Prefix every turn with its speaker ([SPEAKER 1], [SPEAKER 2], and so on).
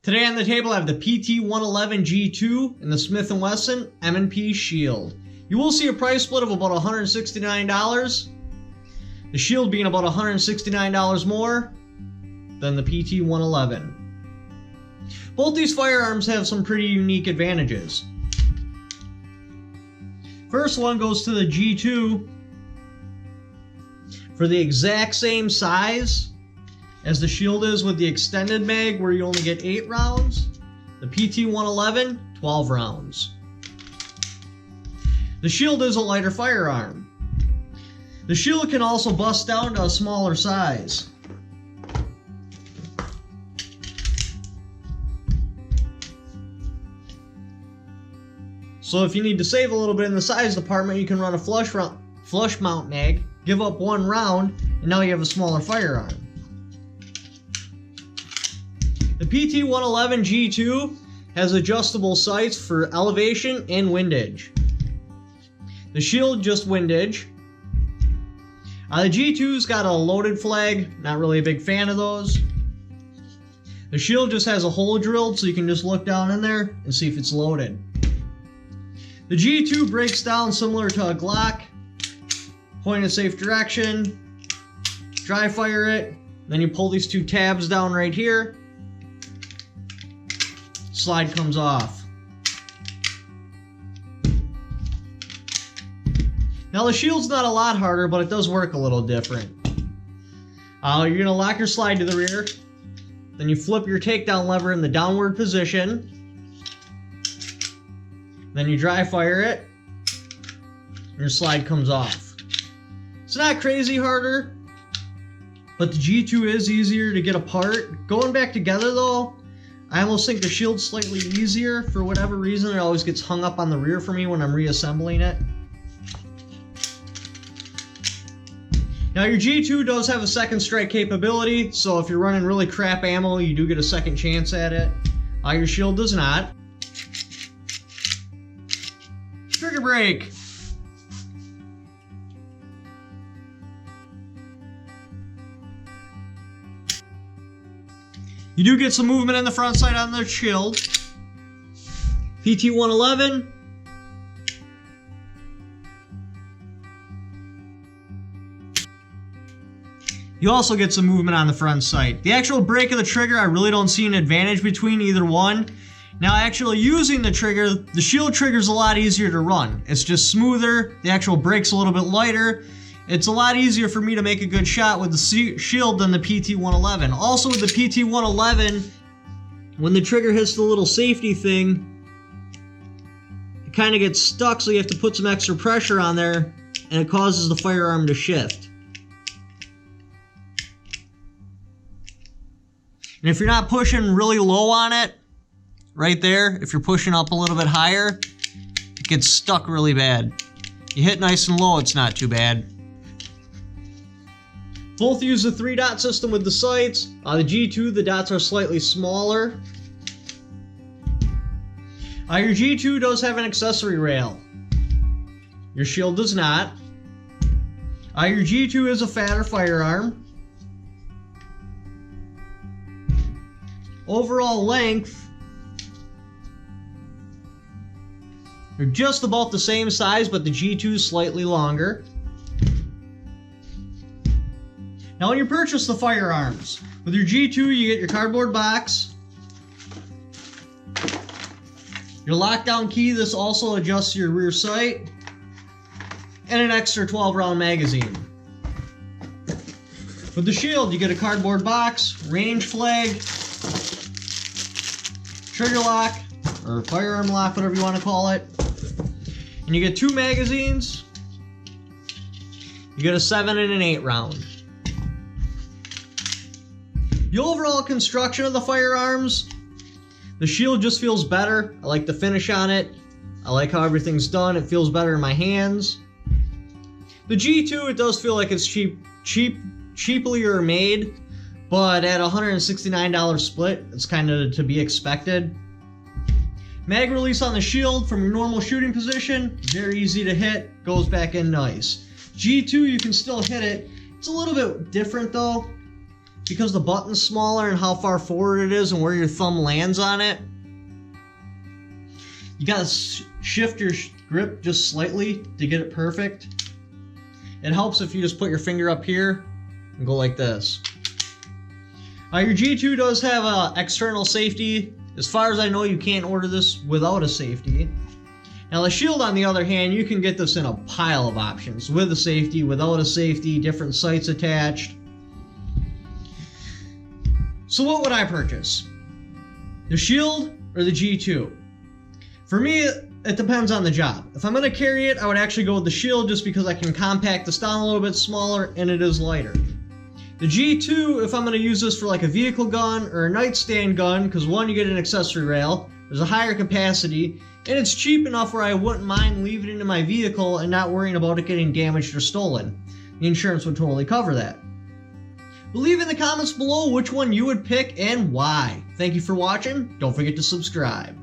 [SPEAKER 1] Today on the table I have the PT111 G2 and the Smith & Wesson M&P Shield. You will see a price split of about $169, the Shield being about $169 more than the PT111. Both these firearms have some pretty unique advantages. First one goes to the G2. For the exact same size as the Shield is with the extended mag where you only get 8 rounds, the PT111, 12 rounds. The Shield is a lighter firearm. The Shield can also bust down to a smaller size. So if you need to save a little bit in the size department, you can run a flush mount mag, give up 1 round, and now you have a smaller firearm. The PT111 G2 has adjustable sights for elevation and windage. The Shield just windage. The G2's got a loaded flag, not really a big fan of those. The Shield just has a hole drilled so you can just look down in there and see if it's loaded. The G2 breaks down similar to a Glock. Point in a safe direction, dry fire it, then you pull these 2 tabs down right here, slide comes off. Now the Shield's not a lot harder, but it does work a little different. You're going to lock your slide to the rear, then you flip your takedown lever in the downward position, then you dry fire it, and your slide comes off. It's not crazy harder, but the G2 is easier to get apart. Going back together though, I almost think the Shield's slightly easier. For whatever reason, it always gets hung up on the rear for me when I'm reassembling it. Now your G2 does have a second strike capability, so if you're running really crap ammo, you do get a second chance at it. Your Shield does not. Trigger break. You do get some movement in the front sight on the Shield. PT111. You also get some movement on the front sight. The actual break of the trigger, I really don't see an advantage between either one. Now actually using the trigger, the Shield trigger's a lot easier to run. It's just smoother, the actual break's a little bit lighter. It's a lot easier for me to make a good shot with the Shield than the PT111. Also with the PT111, when the trigger hits the little safety thing, it kind of gets stuck, so you have to put some extra pressure on there, and it causes the firearm to shift. And if you're not pushing really low on it, right there, if you're pushing up a little bit higher, it gets stuck really bad. You hit nice and low, it's not too bad. Both use the 3-dot system with the sights. The G2, the dots are slightly smaller. Your G2 does have an accessory rail. Your Shield does not. Your G2 is a fatter firearm. Overall length, they're just about the same size, but the G2 is slightly longer. Now when you purchase the firearms, with your G2 you get your cardboard box, your lockdown key, this also adjusts your rear sight, and an extra 12-round magazine. With the Shield you get a cardboard box, range flag, trigger lock, or firearm lock, whatever you want to call it, and you get 2 magazines. You get a 7 and an 8 round. The overall construction of the firearms, the Shield just feels better. I like the finish on it. I like how everything's done. It feels better in my hands. The G2, it does feel like it's cheaply made, but at $169 split, it's kind of to be expected. Mag release on the Shield from your normal shooting position, very easy to hit, goes back in nice. G2, you can still hit it. It's a little bit different though. because the button's smaller and how far forward it is and where your thumb lands on it, you gotta shift your grip just slightly to get it perfect. It helps if you just put your finger up here and go like this. Your G2 does have an external safety. As far as I know, you can't order this without a safety. Now the shield, on the other hand, you can get this in a pile of options. With a safety, without a safety, different sights attached. So what would I purchase? The shield or the G2? For me, it depends on the job. If I'm going to carry it, I would actually go with the shield just because I can compact this down a little bit smaller and it is lighter. The G2, if I'm going to use this for like a vehicle gun or a nightstand gun, because one, you get an accessory rail, there's a higher capacity, and it's cheap enough where I wouldn't mind leaving it in my vehicle and not worrying about it getting damaged or stolen. The insurance would totally cover that. But leave in the comments below which one you would pick and why. Thank you for watching. Don't forget to subscribe.